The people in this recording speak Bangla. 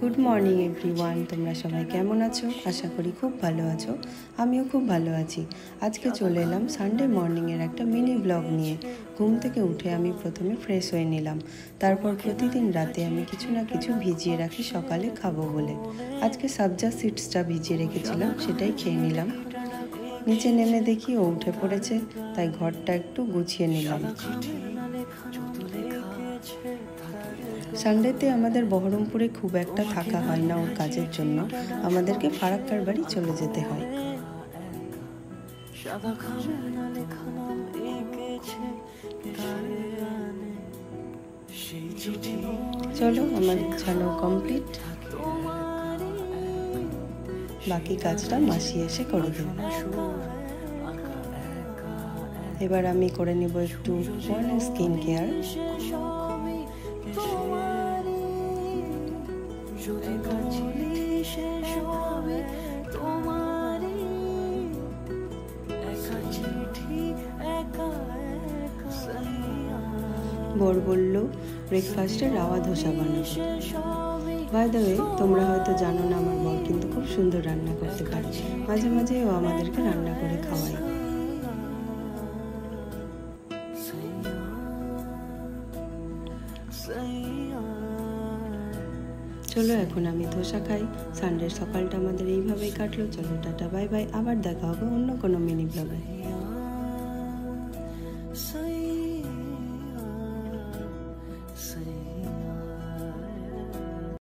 গুড মর্নিং এভরিওয়ান, তোমরা সবাই কেমন আছো? আশা করি খুব ভালো আছো। আমিও খুব ভালো আছি। আজকে চলে এলাম সানডে মর্নিংয়ের একটা মিনি ব্লগ নিয়ে। ঘুম থেকে উঠে আমি প্রথমে ফ্রেশ হয়ে নিলাম। তারপর প্রতিদিন রাতে আমি কিছু না কিছু ভিজিয়ে রাখি সকালে খাবো বলে। আজকে সবজা সিডসটা ভিজিয়ে রেখেছিলাম, সেটাই খেয়ে নিলাম। নিচে নেমে দেখি ও উঠে পড়েছে, তাই ঘরটা একটু গুছিয়ে নিলাম। সানডেতে আমাদের বহরমপুরে খুব একটা থাকা হয় না ওর কাজের জন্য, আমাদেরকে ফারাক্কার বাড়ি চলে যেতে হয়। চলো, আমার ছানো কমপ্লিট। বাকি কাজটা মাসি এসে করে দেবে। এবার আমি করে নিব একটু মর্নিং স্কিন কেয়ার। বর বলল ব্রেকফাস্টে রাওয়া ধোসা বানাবো। বাই দ্য ওয়ে, তোমরা হয়তো জানো না, আমার বর কিন্তু খুব সুন্দর রান্না করতে পারে। মাঝে মাঝে ও আমাদেরকে রান্না করে খাওয়ায়। চলো এখন আমি ধোসা খাই। সানডের সকালটা আমাদের এইভাবেই কাটলো। চলো টাটা, বাই বাই। আবার দেখা হবে অন্য কোনো মিনি ব্লগে।